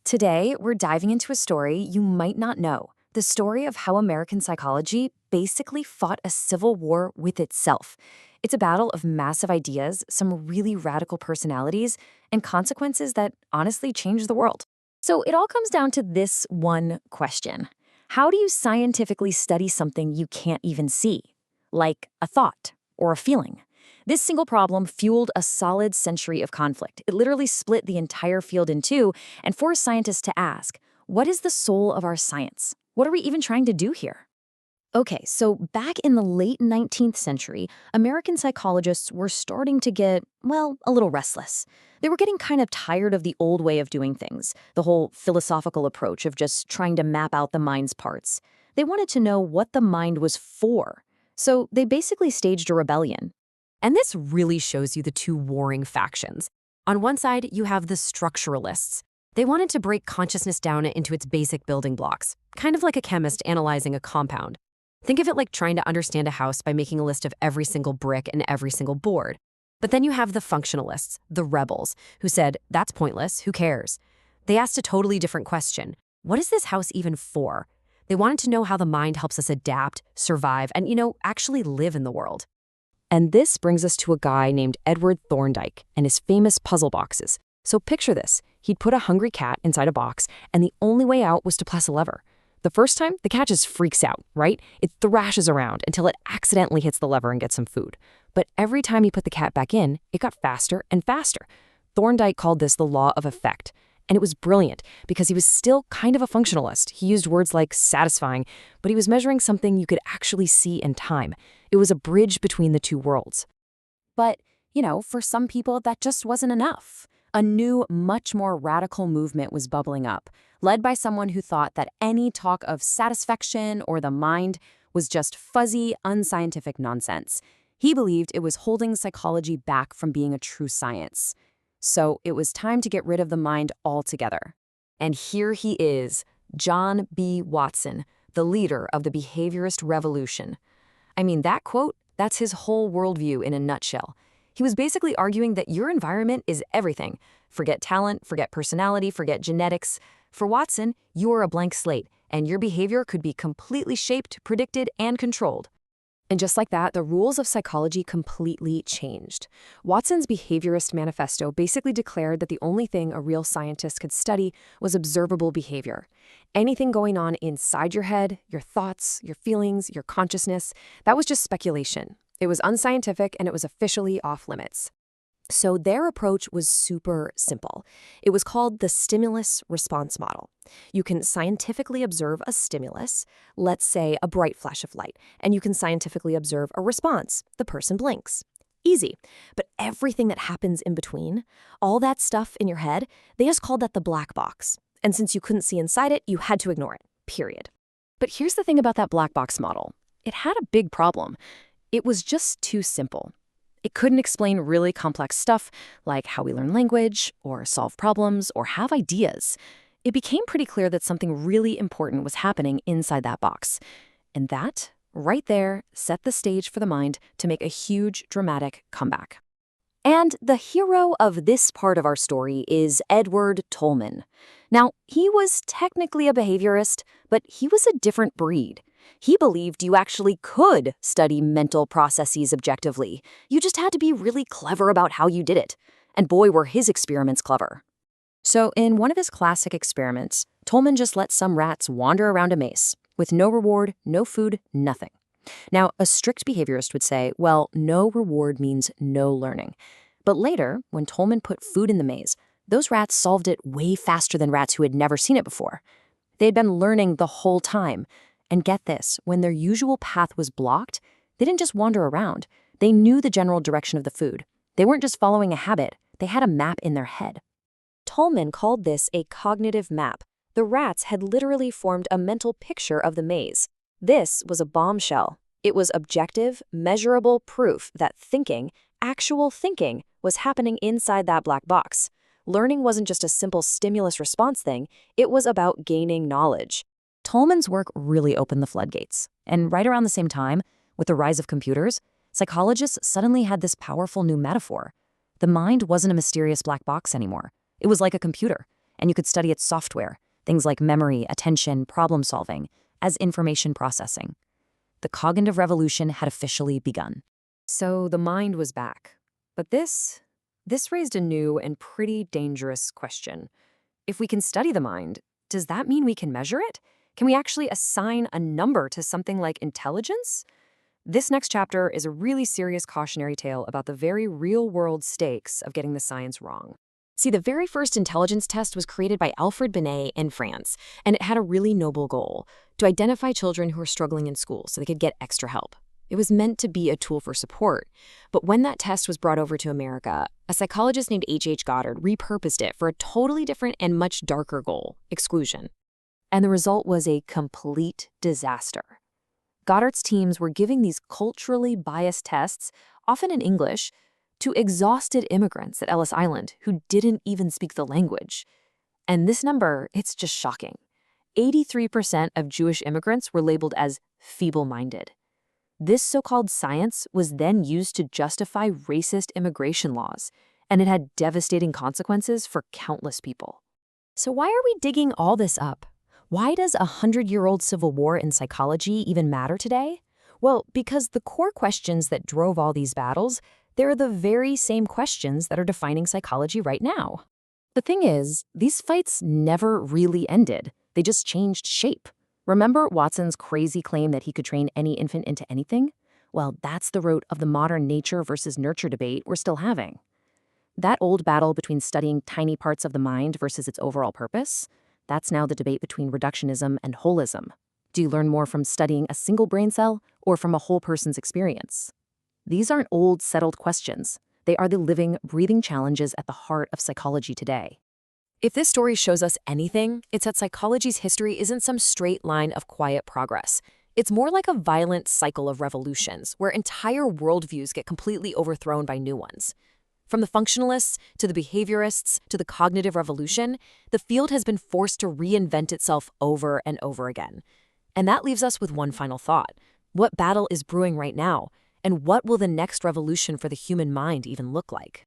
Today, we're diving into a story you might not know, the story of how American psychology basically fought a civil war with itself. It's a battle of massive ideas, some really radical personalities, and consequences that honestly change the world. So it all comes down to this one question. How do you scientifically study something you can't even see? Like a thought or a feeling? This single problem fueled a solid century of conflict. It literally split the entire field in two and forced scientists to ask, what is the soul of our science? What are we even trying to do here? Okay, so back in the late 19th century, American psychologists were starting to get, well, a little restless. They were getting kind of tired of the old way of doing things, the whole philosophical approach of just trying to map out the mind's parts. They wanted to know what the mind was for. So they basically staged a rebellion. And this really shows you the two warring factions. On one side, you have the structuralists. They wanted to break consciousness down into its basic building blocks, kind of like a chemist analyzing a compound. Think of it like trying to understand a house by making a list of every single brick and every single board. But then you have the functionalists, the rebels, who said, that's pointless, who cares? They asked a totally different question. What is this house even for? They wanted to know how the mind helps us adapt, survive, and, actually live in the world. And this brings us to a guy named Edward Thorndike and his famous puzzle boxes. So picture this. He'd put a hungry cat inside a box, and the only way out was to press a lever. The first time, the cat just freaks out, right? It thrashes around until it accidentally hits the lever and gets some food. But every time he put the cat back in, it got faster and faster. Thorndike called this the law of effect. And it was brilliant because he was still kind of a functionalist. He used words like satisfying, but he was measuring something you could actually see in time. It was a bridge between the two worlds. But, for some people, that just wasn't enough. A new, much more radical movement was bubbling up, led by someone who thought that any talk of satisfaction or the mind was just fuzzy, unscientific nonsense. He believed it was holding psychology back from being a true science. So it was time to get rid of the mind altogether. And here he is, John B. Watson, the leader of the behaviorist revolution. I mean, that quote, that's his whole worldview in a nutshell. He was basically arguing that your environment is everything. Forget talent, forget personality, forget genetics. For Watson, you are a blank slate, and your behavior could be completely shaped, predicted, and controlled. And just like that, the rules of psychology completely changed. Watson's behaviorist manifesto basically declared that the only thing a real scientist could study was observable behavior. Anything going on inside your head, your thoughts, your feelings, your consciousness, that was just speculation. It was unscientific and it was officially off limits. So their approach was super simple. It was called the stimulus response model. You can scientifically observe a stimulus, let's say a bright flash of light, and you can scientifically observe a response. The person blinks. Easy. But everything that happens in between, all that stuff in your head, they just called that the black box. And since you couldn't see inside it, you had to ignore it, period. But here's the thing about that black box model. It had a big problem. It was just too simple. It couldn't explain really complex stuff like how we learn language, or solve problems, or have ideas. It became pretty clear that something really important was happening inside that box. And that, right there, set the stage for the mind to make a huge, dramatic comeback. And the hero of this part of our story is Edward Tolman. Now, he was technically a behaviorist, but he was a different breed. He believed you actually could study mental processes objectively. You just had to be really clever about how you did it. And boy, were his experiments clever. So in one of his classic experiments, Tolman just let some rats wander around a maze with no reward, no food, nothing. Now, a strict behaviorist would say, well, no reward means no learning. But later, when Tolman put food in the maze, those rats solved it way faster than rats who had never seen it before. They had been learning the whole time. And get this, when their usual path was blocked, they didn't just wander around. They knew the general direction of the food. They weren't just following a habit. They had a map in their head. Tolman called this a cognitive map. The rats had literally formed a mental picture of the maze. This was a bombshell. It was objective, measurable proof that thinking, actual thinking, was happening inside that black box. Learning wasn't just a simple stimulus response thing. It was about gaining knowledge. Tolman's work really opened the floodgates. And right around the same time, with the rise of computers, psychologists suddenly had this powerful new metaphor. The mind wasn't a mysterious black box anymore. It was like a computer. and you could study its software, things like memory, attention, problem solving, as information processing. The cognitive revolution had officially begun. So the mind was back. But this raised a new and pretty dangerous question. If we can study the mind, does that mean we can measure it? Can we actually assign a number to something like intelligence? This next chapter is a really serious cautionary tale about the very real-world stakes of getting the science wrong. See, the very first intelligence test was created by Alfred Binet in France, and it had a really noble goal: to identify children who were struggling in school so they could get extra help. It was meant to be a tool for support. But when that test was brought over to America, a psychologist named H.H. Goddard repurposed it for a totally different and much darker goal: exclusion. And the result was a complete disaster. Goddard's teams were giving these culturally biased tests, often in English, to exhausted immigrants at Ellis Island who didn't even speak the language. And this number, it's just shocking. 83% of Jewish immigrants were labeled as feeble-minded. This so-called science was then used to justify racist immigration laws, and it had devastating consequences for countless people. So why are we digging all this up? Why does a 100-year-old civil war in psychology even matter today? Well, because the core questions that drove all these battles, they're the very same questions that are defining psychology right now. The thing is, these fights never really ended. They just changed shape. Remember Watson's crazy claim that he could train any infant into anything? Well, that's the root of the modern nature versus nurture debate we're still having. That old battle between studying tiny parts of the mind versus its overall purpose, that's now the debate between reductionism and holism. Do you learn more from studying a single brain cell or from a whole person's experience? These aren't old, settled questions. They are the living, breathing challenges at the heart of psychology today. If this story shows us anything, it's that psychology's history isn't some straight line of quiet progress. It's more like a violent cycle of revolutions, where entire worldviews get completely overthrown by new ones. From the functionalists to the behaviorists to the cognitive revolution, the field has been forced to reinvent itself over and over again. And that leaves us with one final thought. What battle is brewing right now? And what will the next revolution for the human mind even look like?